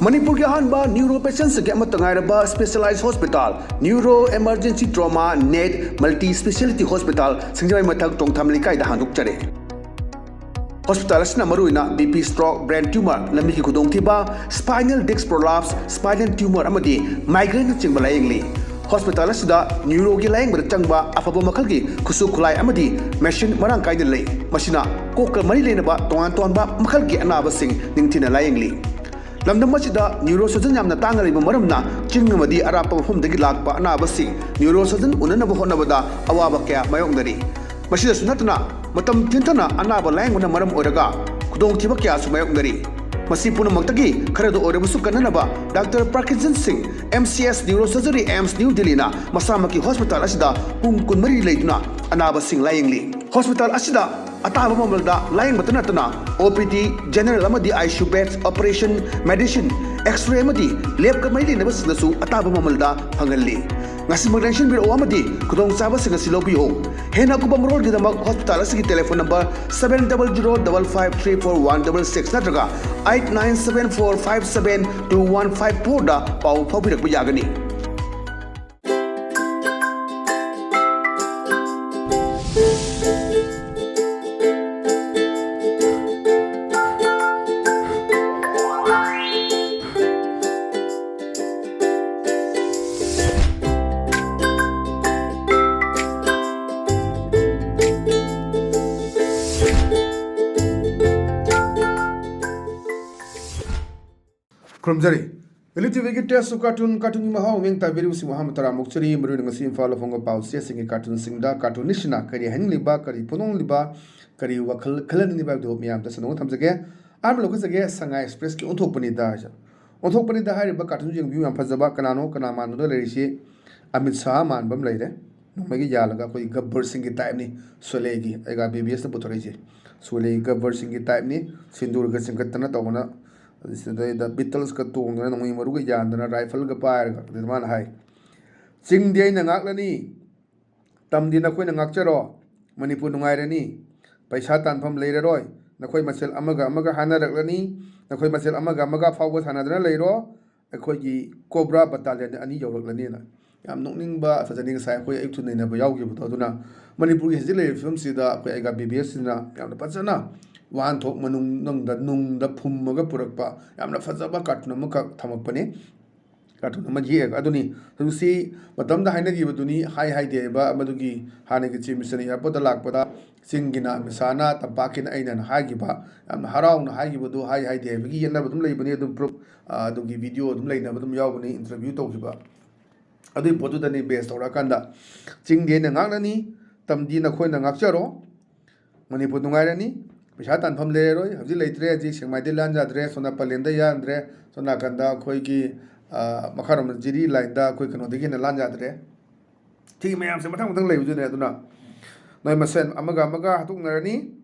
Manipur ki ahanba neuro patients ke amatangairaba specialized hospital neuro emergency trauma net multi speciality hospital singjai mathak tongtham likai da handuk chare hospital asna maruina BP stroke brain tumor lambi ki khudong thiba spinal disc prolapse spinal tumor amadi migraine chingba layengli hospital asida neuro ki layeng bar changba afaba makhal ki khusu khulai amadi machine marang kaida lei masina kokal mari lenaba tongan ba makhal ki anaba sing ningthina layengli lamdam masida neurosurgeon yamna tangariba maramna chingmadi arapa mafumdagi lakpa anaba sing neurosurgeon unanaba honabada awaba kya mayongdari masida sunatna matam tintana anaba layengna maram oraga khudong thiba kya su mayongdari masi punamakhtagi kharado orabusu kananaba Dr. Parkinson Singh MCS Neurosurgery AIMS New Delhi na masamaki hospital asida pung kunmari leituna anaba sing layengli hospital asida ataba mamalda layeng batana OPD general amadi ICU beds operation medicine x-ray amadi lab ka mai lena basnasu ataba mamalda hangalli ngasi magdenshin biro amadi kudong saba singa silobiyo hena kubam road gidamak hospital asigi telephone number 7005534166 natraga 8974572154 da pau phabirak yagani Krumzari ELITETV ki test cartoon mahau meng ta video si Muhammad Tara Mukchari mru ng sim follow fongo pau se singi cartoon singda cartoon nishna kari hen liba kari punong liba kari wakhal khalan ni ba do miam ta sanong thamjage am lo khajage Shanghai Express ki onthok pani da ja onthok pani da hai ba cartoon jeng view am phajaba kanano kana man do le si Amit Shah man bam leire nomagi yalaga koi Gabbar Singh ki type ni solegi ega BBS ta puthori je solegi Gabbar Singh ki type ni sindur ga singkatna tawna the Beatles ka tong na ngi maru ga yandana rifle ga pair ga man hai ching dei na ngak lani tam din akoi na ngak charo Manipur nungai rani paisa tanpham leire roi nakoi masel amaga hana raklani nakoi masel amaga fawga sanadana leiro akoi gi cobra battalion ani yawraklani na yam nokning ba fajaning sai akoi ayuk thunai na ba yawgi bu aduna Manipur gi hejile film sida akoi aga BBS na yam na pachana wan thok manung nung da phummaga purakpa yamna fajaba cartoon amaka thamakpane cartoon ama ji aduni si matam da haina gi baduni hai de ba madugi hane gi chimission ya poda lakpada singina misana tapakina aina hai gi ba yamna harau na hai gi badu hai de gi yenna badum lei bani adum proof adugi video adum leina badum yaw bani interview to gi ba adui podu da ni base tora kanda chingge na ngaknani tamdi na khoi na ngakcharo Manipur nungairani Pisha tanpham leroi hawji leitre ji singmaide lan jadre sona palenda yandre sona kanda khoi ki makharam jiri line da khoi kano digi na lan jadre thi mayam se mathang mathang leibu ne aduna noi masen amaga hatuk narani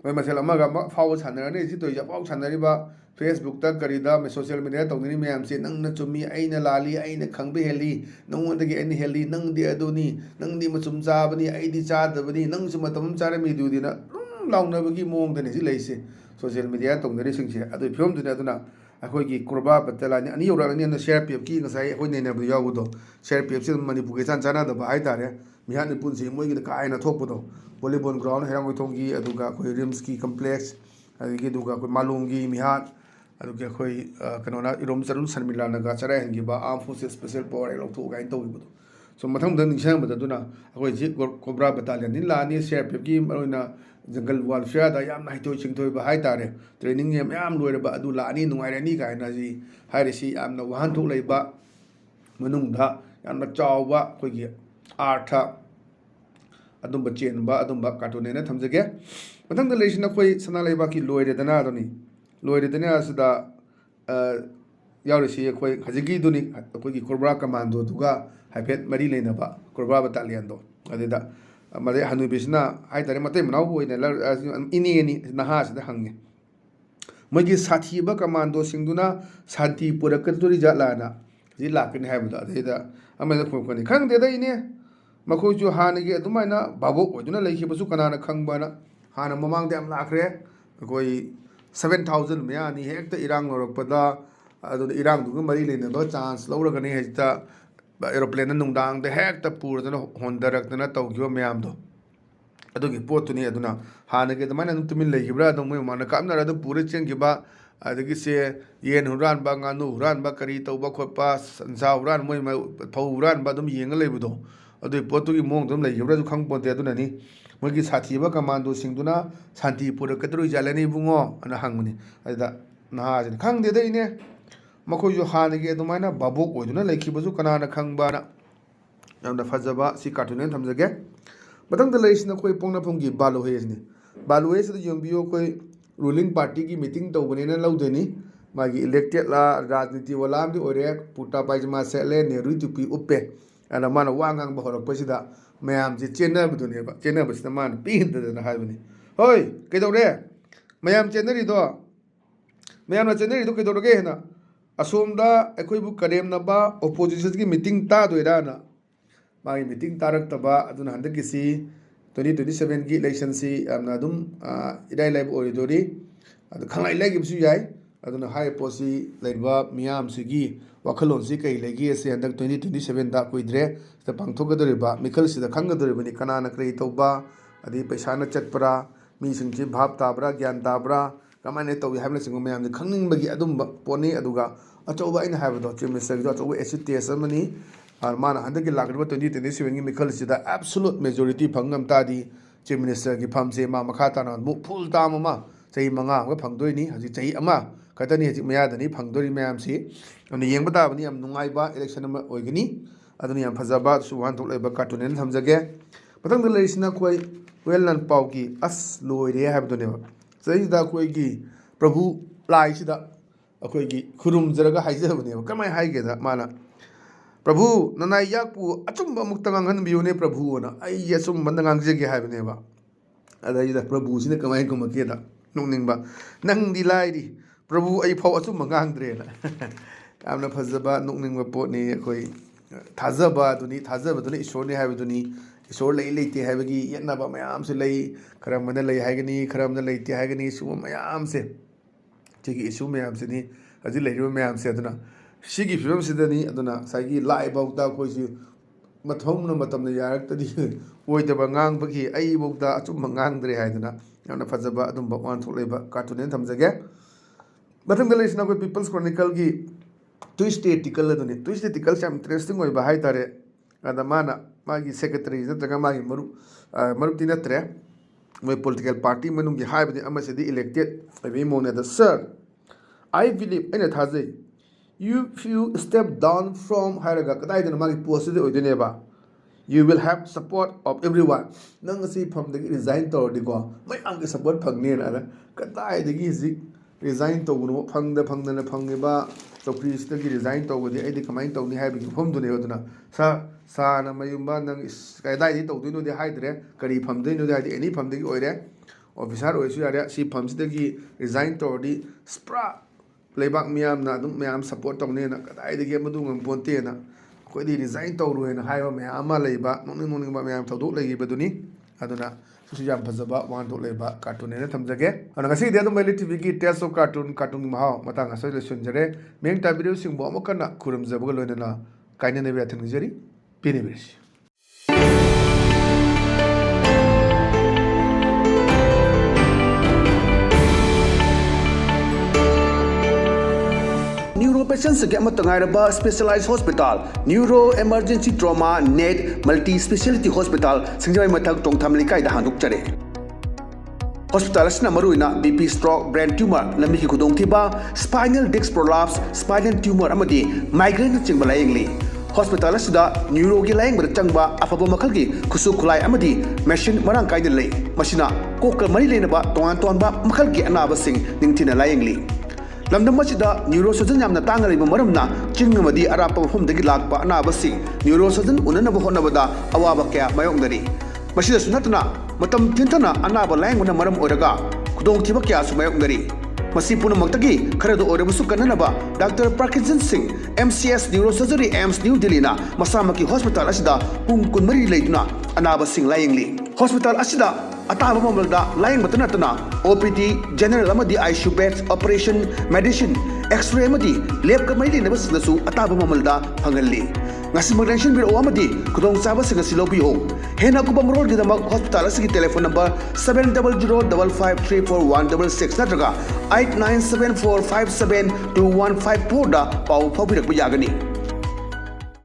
noi masel amaga fawo sanarani ji toija fawo sanari ba Facebook ta karida me social media tongni mayam se nang na chumi aina lali aina khangbe heli nong dagi aina heli nang di aduni nang di machum chabani aidi chadabani nang su matam charami du dina launabagi mong dane si leise social media tongdari singse adu film dune aduna akoi gi kurba batalani ani yorani na share pep ki ngasai akoi nei na bu yagudo share pep si Manipur ge chana da ba haidare mihan ni punsi moi gi ka aina thokpudo volleyball ground herang oi thongi aduga akoi rims ki complex agi duga akoi malungi mihan aduga akoi kanona irom charun sanmila na ga chara hengi ba arm forces special power ai lokto ga in to gi so mathang dan ningsang badaduna akoi ji cobra battalion ni lani share pep ki marona jungle warfare da yam nai toy ching toy ba hai tare training yam yam loi ba adu la ani nungai rani ka na ji hai resi yam na wahan thuk lei ba manung da yam na chaw ba khoi gi artha adum ba chen ba adum ba cartoon ne thamjage mathang da leisina khoi sana lei ba ki loi re dana adoni loi re dana asda yaurisi khoi khajigi duni khoi gi cobra commando duga haipet mari leina ba cobra battalion do adida made hanu bisna hai tare mate manau boina ini naha sida hangne mogi sathi ba commando singduna santi purakaturi jalana ji lakin haibda adida amena khoni khang de da ine makhoi ju hanigi adumaina babok oduna leikhi basu kanana khangbana hana mamang de am lakhre koi 7,000 mea ni hekta irang norokpada ꯑꯗꯨꯅ ꯏꯔꯥꯡꯗꯨꯒ ꯃꯔꯤ ꯂꯩꯅꯕ chance ꯂꯧꯔꯒꯅꯤ ꯍꯦꯛꯇ ꯑꯦꯔꯣꯄ꯭ꯂꯦꯟꯅ ꯅꯨꯡꯗꯥꯡꯗ ꯍꯦꯛꯇ ꯄꯨꯔꯗꯅ ꯍꯣꯟꯊꯔꯛꯇꯅ ꯇꯧꯈꯤꯕ ꯃꯌꯥꯝꯗꯣ ꯑꯗꯨꯒꯤ ꯄꯣꯠꯇꯨꯅꯤ ꯑꯗꯨꯅ ꯍꯥꯟꯅꯒꯤ ꯑꯗꯨꯃꯥꯏꯅ ꯑꯗꯨꯝ ꯇꯨꯃꯤꯟ ꯂꯩꯈꯤꯕ꯭ꯔꯥ ꯑꯗꯨꯝ ꯃꯣꯏ ꯃꯃꯥꯡꯗ ꯀꯥꯞꯅꯔ ꯑꯗꯨꯝ ꯄꯨꯔ ꯆꯦꯟꯈꯤꯕ ꯑꯗꯒꯤ ꯁꯦ ꯌꯦꯟ ꯍꯨꯔꯥꯟꯕ ꯉꯥꯅꯨ ꯍꯨꯔꯥꯟꯕ ꯀꯔꯤ ꯇꯧꯕ ꯈꯣꯠꯄ ꯁꯟꯁꯥ ꯍꯨꯔꯥꯟꯕ ꯃꯣꯏ ꯐꯧ ꯍꯨꯔꯥꯟꯕ ꯑꯗꯨꯝ ꯌꯦꯡꯉ ꯂꯩꯕꯗꯣ ꯑꯗꯨꯒꯤ ꯄꯣꯠꯇꯨꯒꯤ ꯃꯑꯣꯡꯗ ꯑꯗꯨꯝ ꯂꯩꯈꯤꯕ꯭ꯔꯥꯁꯨ ꯈꯪꯄꯣꯟꯇꯦ ꯑꯗꯨꯅꯅꯤ ꯃꯣꯏꯒꯤ ꯁꯥꯊꯤꯕ ꯀꯃꯥꯟꯗꯣꯁꯤꯡꯗꯨꯅ ꯁꯥꯟꯇꯤ ꯄꯨꯔꯛꯀꯗꯧꯔꯤꯖꯥꯠꯂꯅꯤ ꯏꯕꯨꯡꯉꯣ ꯑꯅ ꯍꯪꯕꯅꯤ ꯑꯗꯨꯗ ꯅꯍꯥꯁꯤꯅ ꯈꯪꯗꯦꯗ ꯏꯅꯦ ꯃꯈꯣꯏꯁꯨ ꯍꯥꯟꯅꯒꯤ ꯑꯗꯨꯃꯥꯏꯅ ꯚꯥꯕꯣꯛ ꯑꯣꯏꯗꯨꯅ ꯂꯩꯈꯤꯕꯁꯨ ꯀꯅꯥꯅ ꯈꯪꯕꯅ ꯌꯥꯝꯅ ꯐꯖꯕ ꯁꯤ ꯀꯥꯔꯇꯨꯟ ꯊꯝꯖꯒꯦ ꯃꯊꯪꯗ ꯂꯩꯔꯤꯁꯤꯅ ꯑꯩꯈꯣꯏ ꯄꯣꯛꯅꯐꯝꯒꯤ ꯕꯥꯂꯨꯍꯦꯁꯤꯅꯤ ꯕꯥꯂꯨꯍꯦꯁꯤꯗ ꯌꯦꯡꯕꯤꯌꯨ ꯑꯩꯈꯣꯏ ꯔꯨꯂꯤꯡ ꯄꯥꯔꯇꯤꯒꯤ ꯃꯤꯇꯤꯡ ꯇꯧꯕꯅꯦꯅ ꯂꯧꯗꯣꯏꯅꯤ ꯃꯥꯒꯤ ꯏꯂꯦꯛꯇꯦꯠꯂ ꯔꯥꯖꯅꯤꯇꯤ ꯋꯥꯂꯥ ꯑꯃꯗꯤ ꯑꯣꯏꯔꯦ ꯄꯨꯔꯇꯥ ꯄꯥꯏꯖꯃꯥ ꯁꯦꯠꯂꯦ ꯅꯦꯍꯔꯨ ꯇꯨꯄꯤ ꯎꯞꯄꯦ ꯑꯗ ꯃꯥꯅ ꯋꯥ ꯉꯥꯡꯕ ꯍꯧꯔꯛꯄꯁꯤꯗ ꯃꯌꯥꯝꯁꯦ ꯆꯦꯟꯅꯕꯗꯨꯅꯦꯕ ꯆꯦꯟꯅꯕꯁꯤꯗ ꯃꯥꯅ ꯄꯤꯍꯟꯗꯗꯅ ꯍꯥꯏꯕꯅꯤ ꯍꯣꯏ ꯀꯩꯗꯧꯔꯦ ꯃꯌꯥꯝ ꯆꯦꯟꯅꯔꯤꯗꯣ ꯃꯌꯥꯝꯅ ꯆꯦꯟꯅꯔꯤꯗꯣ ꯀꯩꯗꯧꯔꯒꯦ ꯍꯦꯟꯅ ꯑꯁꯣꯝꯗ ꯑꯩꯈꯣꯏꯕꯨ ꯀꯔꯦꯝꯅꯕ ꯑꯣꯄꯣꯖꯤꯁꯟꯒꯤ ꯃꯤꯇꯤꯡ ꯇꯥꯗꯣꯏꯔꯥꯅ ꯃꯥꯒꯤ ꯃꯤꯇꯤꯡ ꯇꯥꯔꯛꯇꯕ ꯑꯗꯨꯅ ꯍꯟꯗꯛꯀꯤꯁꯤ 2027ꯒꯤ ꯏꯂꯦꯛꯁꯟꯁꯤ ꯌꯥꯝꯅ ꯑꯗꯨꯝ ꯏꯔꯥꯏ ꯂꯥꯏꯕ ꯑꯣꯏꯔꯣꯏꯗꯣꯔꯤ ꯑꯗꯨ ꯈꯪꯂꯩ ꯂꯩꯈꯤꯕꯁꯨ ꯌꯥꯏ ꯑꯗꯨꯅ ꯍꯥꯏꯔꯤꯕ ꯄꯣꯠꯁꯤ ꯂꯩꯔꯤꯕ ꯃꯤꯌꯥꯝꯁꯤꯒꯤ ꯋꯥꯈꯜꯂꯣꯟꯁꯤ ꯀꯩ ꯂꯩꯒꯦꯁꯦ ꯍꯟꯗꯛ 2027ꯗ ꯀꯨꯏꯗ꯭ꯔꯦ ꯁꯤꯗ ꯄꯥꯡꯊꯣꯛꯀꯗꯧꯔꯤꯕ ꯃꯤꯈꯜꯁꯤꯗ ꯈꯪꯒꯗꯧꯔꯤꯕꯅꯤ ꯀꯅꯥꯅ ꯀꯔꯤ ꯇꯧꯕ ꯑꯗꯩ ꯄꯩꯁꯥꯅ ꯆꯠꯄ꯭ꯔꯥ ꯃꯤꯁꯤꯡꯁꯤ ꯚꯥꯞ ꯇꯥꯕ꯭ꯔꯥ ꯒ꯭ꯌꯥꯟ ꯇꯥꯕ꯭ꯔꯥ ꯀꯃꯥꯏꯅ ꯇꯧꯏ ꯍꯥꯏꯕꯅꯆꯤꯡꯕ ꯃꯌꯥꯝꯁꯦ ꯈꯪꯅꯤꯡꯕꯒꯤ ꯑꯗꯨꯝꯕ ꯄꯣꯠꯅꯤ ꯑꯗꯨꯒ ꯑꯆꯧꯕ ꯑꯩꯅ ꯍꯥꯏꯕꯗꯣ ꯆꯤꯐ ꯃꯤꯅꯤꯁꯇꯔꯒꯤꯗꯣ ꯑꯆꯧꯕ ꯑꯦꯁꯤഡ് ꯇꯦꯁ ꯑꯃꯅꯤ ꯃꯥꯅ ꯍꯟꯗꯛꯀꯤ ꯂꯥꯛꯂꯤꯕ 2027ꯒꯤ ꯃꯤꯈꯜꯁꯤꯗ ꯑꯦꯕꯁꯣꯂꯨꯠ ꯃꯦꯖꯣꯔꯤꯇꯤ ꯐꯪ ꯉꯝ ꯇꯥꯔꯗꯤ ꯆꯤꯐ ꯃꯤꯅꯤꯁꯇꯔꯒꯤ ꯐꯝꯁꯦ ꯃꯥ ꯃꯈꯥ ꯇꯥꯅ ꯑꯃꯨꯛ ꯐꯨꯜ ꯇꯥꯝ ꯑꯃ ꯆꯍꯤ 5 ꯑꯃꯒ ꯐꯪꯗꯣꯏꯅꯤ ꯍꯧꯖꯤꯛ ꯆꯍꯤ 1 ꯈꯛꯇꯅꯤ ꯍꯧꯖꯤꯛ ꯃꯌꯥꯗꯅꯤ ꯐꯪꯗꯣꯔꯤ ꯃꯌꯥꯝꯁꯤ ꯑꯗꯨꯅ ꯌꯦꯡꯕ ꯇꯥꯕꯅꯤ ꯌꯥꯝ ꯅꯨꯡꯉꯥꯏꯕ ꯏꯂꯦꯛꯁꯟ ꯑꯃ ꯑꯣꯏꯒꯅꯤ ꯑꯗꯨꯅ ꯌꯥꯝ ꯐꯖꯕ ꯁꯨ ꯋꯥꯍꯟꯊꯣꯛ ꯂꯩꯕ ꯀꯥꯔꯇꯨꯟ ꯑꯅ ꯊꯝꯖꯒꯦ ꯃꯊꯪꯗ ꯂꯩꯔꯤꯁꯤꯅ ꯑꯩꯈꯣꯏ ꯋꯦꯜ ꯅꯟ ꯄꯥꯎꯒꯤ ꯑꯁ ꯂꯣꯏꯔꯦ ꯍꯥꯏꯕꯗꯨꯅꯦꯕ ꯁꯤꯗꯩꯁꯤꯗ ꯑꯩꯈꯣꯏꯒꯤ ꯄ꯭ꯔꯚꯨ ꯂꯥꯏꯁꯤꯗ ꯑꯩꯈꯣꯏꯒꯤ ꯈꯨꯔꯨꯝꯖꯔꯒ ꯍꯥꯏꯖꯕꯅꯦꯕ ꯀꯃꯥꯏꯅ ꯍꯥꯏꯒꯦꯗ ꯃꯥꯅ ꯄ꯭ꯔꯚꯨ ꯅꯅꯥꯏ ꯌꯥꯛꯄꯨ ꯑꯆꯨꯝꯕ ꯑꯃꯨꯛꯇ ꯉꯥꯡꯍꯟꯕꯤꯌꯨꯅꯦ ꯄ꯭ꯔꯚꯨꯅ ꯑꯩ ꯑꯆꯨꯝꯕꯗ ꯉꯥꯡꯖꯒꯦ ꯍꯥꯏꯕꯅꯦꯕ ꯑꯗꯩꯗ ꯄ꯭ꯔꯚꯨꯁꯤꯅ ꯀꯃꯥꯏꯅ ꯈꯨꯝꯃꯛꯀꯦꯗ ꯅꯣꯛꯅꯤꯡꯕ ꯅꯪꯗꯤ ꯂꯥꯏꯔꯤ ꯄ꯭ꯔꯚꯨ ꯑꯩ ꯐꯥꯎ ꯑꯆꯨꯝꯕ ꯉꯥꯡꯗ꯭ꯔꯦꯅ ꯌꯥꯝꯅ ꯐꯖꯕ ꯅꯣꯛꯅꯤꯡꯕ ꯄꯣꯠꯅꯤ ꯑꯩꯈꯣꯏ ꯊꯥꯖꯕ ꯑꯗꯨꯅꯤ ꯊꯥꯖꯕꯗꯨꯅ ꯏꯁꯣꯔꯅꯤ ꯍꯥꯏꯕꯗꯨꯅꯤ ꯏꯁꯣꯔ ꯂꯩ ꯂꯩꯇꯦ ꯍꯥꯏꯕꯒꯤ ꯌꯦꯠꯅꯕ ꯃꯌꯥꯝꯁꯨ ꯂꯩ ꯈꯔ ꯑꯃꯅ ꯂꯩ ꯍꯥꯏꯒꯅꯤ ꯈꯔ ꯑꯃꯅ ꯂꯩꯇꯦ ꯍꯥꯏꯒꯅꯤ ꯁꯤꯒꯨꯝꯕ ꯃꯌꯥꯝꯁꯦ ꯁꯤꯒꯤ ꯏꯁꯨ ꯃꯌꯥꯝꯁꯤꯅꯤ ꯍꯧꯖꯤꯛ ꯂꯩꯔꯤꯕ ꯃꯌꯥꯝꯁꯦ ꯑꯗꯨꯅ ꯁꯤꯒꯤ ꯐꯤꯕꯝꯁꯤꯗꯅꯤ ꯑꯗꯨꯅ ꯉꯁꯥꯏꯒꯤ ꯂꯥꯏꯐꯥꯎꯗ ꯑꯩꯈꯣꯏꯁꯤ ꯃꯊꯧꯅ ꯃꯇꯝꯗ ꯌꯥꯔꯛꯇꯗꯤ ꯑꯣꯏꯗꯕ ꯉꯥꯡꯕꯒꯤ ꯑꯩꯐꯥꯎꯗ ꯑꯆꯨꯝꯕ ꯉꯥꯡꯗ꯭ꯔꯦ ꯍꯥꯏꯗꯅ ꯌꯥꯝꯅ ꯐꯖꯕ ꯑꯗꯨꯝꯕ ꯋꯥꯍꯟꯊꯣꯛ ꯂꯩꯕ ꯀꯥꯔꯇꯨꯟ ꯊꯝꯖꯒꯦ ꯃꯊꯪꯗ ꯂꯩꯔꯤꯁꯤꯅ ꯑꯩꯈꯣꯏ ꯄꯤꯄꯜꯁ ꯀ꯭ꯔꯣꯅꯤꯀꯜꯒꯤ ꯇ꯭ꯋꯤꯁ ꯑꯦꯔꯇꯤꯀꯜ ꯑꯗꯨꯅꯤ ꯇ꯭ꯋꯤꯁ ꯑꯦꯔꯇꯤꯀꯜꯁꯦ ꯌꯥꯝ ꯏꯟꯇꯔꯦꯁꯇꯤꯡ ꯑꯣꯏꯕ ꯍꯥꯏꯇꯥꯔꯦ ꯑꯗ ꯃꯥꯅ ꯃꯥꯒꯤ ꯁꯦꯀ꯭ꯔꯦꯇꯔꯤ ꯅꯠꯇ꯭ꯔꯒ ꯃꯥꯒꯤ ꯃꯔꯨꯞꯇꯤ ꯅꯠꯇ꯭ꯔꯦ ꯃꯣꯏ ꯄꯣꯂꯤꯇꯤꯀꯦꯜ ꯄꯥꯔꯇꯤ ꯃꯅꯨꯡꯒꯤ ꯍꯥꯏꯕꯗꯤ ꯑꯃꯁꯤꯗꯤ ꯏꯂꯦꯛꯇꯦꯠ ꯑꯣꯏꯕꯒꯤ ꯃꯑꯣꯡꯅꯦꯗ ꯁꯔ ꯑꯥꯏ ꯕꯤꯂꯤꯞ ꯑꯩꯅ ꯊꯥꯖꯩ ꯌꯨ ꯁ꯭ꯇꯦꯞ ꯗꯥꯎꯟ ꯐ꯭ꯔꯣꯝ ꯍꯥꯏꯔꯒ ꯀꯗꯥꯏꯗꯅꯣ ꯃꯥꯒꯤ ꯄꯣꯁꯇꯨꯗꯤ ꯑꯣꯏꯗꯣꯏꯅꯦꯕ you will help support of every one ꯅꯪ ꯉꯁꯤ ꯐꯝꯗꯒꯤ ꯔꯤꯖꯥꯏꯟ ꯇꯧꯔꯗꯤꯀꯣ ꯃꯌꯥꯝꯒꯤ ꯁꯞꯄꯣꯔꯠ ꯐꯪꯅꯦꯅ ꯑꯗ ꯀꯗꯥꯏꯗꯒꯤ ꯍꯧꯖꯤꯛ ꯔꯤꯖꯥꯏꯟ ꯇꯧꯕꯅꯣ ꯐꯪꯗꯅ ꯐꯪꯉꯤꯕ ꯆꯧꯀ꯭ꯔꯤꯁꯤꯗꯒꯤ ꯔꯤꯖꯥꯏꯟ ꯇꯧꯕꯗꯤ ꯑꯩꯗꯤ ꯀꯃꯥꯏꯅ ꯇꯧꯅꯤ ꯍꯥꯏꯕꯒꯤ ꯃꯐꯝꯗꯨꯅꯦꯕ ꯑꯗꯨꯅ ꯁꯥꯔꯅ ꯃꯌꯨꯝꯕ ꯅꯪ ꯀꯗꯥꯏꯗꯒꯤ ꯇꯧꯗꯣꯏꯅꯣꯗꯤ ꯍꯥꯏꯗ꯭ꯔꯦ ꯀꯔꯤ ꯐꯝꯗꯣꯏꯅꯣꯗꯤ ꯍꯥꯏꯗꯤ ꯑꯦꯅꯤ ꯐꯝꯗꯒꯤ ꯑꯣꯏꯔꯦ ꯑꯣꯐꯤꯁꯥꯔ ꯑꯣꯏꯔꯁꯨ ꯌꯥꯔꯦ ꯁꯤ ꯐꯝꯁꯤꯗꯒꯤ ꯔꯤꯖꯥꯏꯟ ꯇꯧꯔꯗꯤ ꯄꯨꯔꯥ ꯂꯩꯕꯥꯛ ꯃꯤꯌꯥꯝꯅ ꯑꯗꯨꯝ ꯃꯌꯥꯝ ꯁꯞꯄꯣꯔꯠ ꯇꯧꯅꯦꯅ ꯀꯗꯥꯏꯗꯒꯤ ꯃꯗꯨ ꯉꯝꯄꯣꯟꯇꯦꯅ ꯑꯩꯈꯣꯏꯗꯤ ꯔꯤꯖꯥꯏꯟ ꯇꯧꯔꯣꯏꯅ ꯍꯥꯏꯕ ꯃꯌꯥꯝ ꯑꯃ ꯂꯩꯕ ꯅꯣꯛꯅꯤꯡꯕ ꯃꯌꯥꯝ ꯊꯧꯗꯣꯛ ꯂꯩꯈꯤꯕꯗꯨꯅꯤ ꯑꯗꯨꯅ ꯁꯤꯁꯨ ꯌꯥꯝ ꯐꯖꯕ ꯋꯥꯍꯟꯊꯣꯛ ꯂꯩꯕ ꯀꯥꯔꯇꯨꯟ ꯍꯥꯏꯅ ꯊꯝꯖꯒꯦ ꯑꯗꯨꯅ ꯉꯁꯤꯗꯤ ꯑꯗꯨꯝ ELITETVꯒꯤ ꯇꯦꯁ ꯑꯣꯐ ꯀꯥꯔꯇꯨꯟꯒꯤ ꯃꯍꯥꯎ ꯃꯇꯥꯡ ꯑꯁꯤ ꯂꯣꯏꯁꯤꯟꯖꯔꯦ ꯃꯤꯠꯌꯦꯡ ꯇꯥꯕꯤꯔꯤꯕꯁꯤꯡꯕꯨ ꯑꯃꯨꯛ ꯍꯟꯅ ꯈꯨꯔꯨꯝꯖꯕꯒ ꯂꯣꯏꯅꯅ ꯀꯥꯏꯅꯅꯕ ꯌꯥꯊꯪ ꯄꯤꯅꯕꯤꯔꯁꯤ neuro patients specialise hospital neuro emergency trauma net multi speciality hospital Singjamei मथक टोंगथाम लिकाइदा हांदोकचरे हॉस्पिटल असना मरुइना बीपी स्ट्रोक ब्रेन ट्यूमर लम्बी की खुदोंथिबा spinal disc prolapse spinal tumour अमदी माइग्रेन चिंगबा लायंगली हॉस्पिटल असदा न्यूरो की लायंगबद चंगबा अफबा मखलगी खुसु खुलाई अमदी मशीन मरांग कायदे लई मसिना कोक मरी लेनबा तोंगान तोंबा मखलगी अनाबसिंग निंगथिना लायंगली लमदम मसिदा न्यूरो सर्जन यामना तांगा लैबा मरमना चिंग अमदी अरापा मफमदगी लाकपा अनाबसिंग न्यूरो सर्जन उननबा होनबदा अवाबा कया मायोंगदरी मसिदसु नतना मतम थिंथना अनाबा लायंगबना मरम ओरगा खुदोंथिबा कयासु मायोंगदरी मसी पुनमक्तगी खरदो ओरबसु कन्ननबा doctor Parkinson Singh MCS neuro surgery AIIMS new दिल्लीना मसामकी हॉस्पिटल असिदा पुंग कुनमरी लेदुना अनाबसिंग लायंगली हॉस्पिटल असिदा अताब ममलदा लाइंग मतनतना ओपीडी जनरल अमदी ICU beds operation medicine X-ray अमदी लैब कमैली नबसनसु अताब ममलदा फंगल्ली ngasi magdenshin biro amadi kudong saba singa silobiho hena kubam rol gidama hospital asigi telephone number 7005534166 natraga 8974572154 da pau phabirak yagani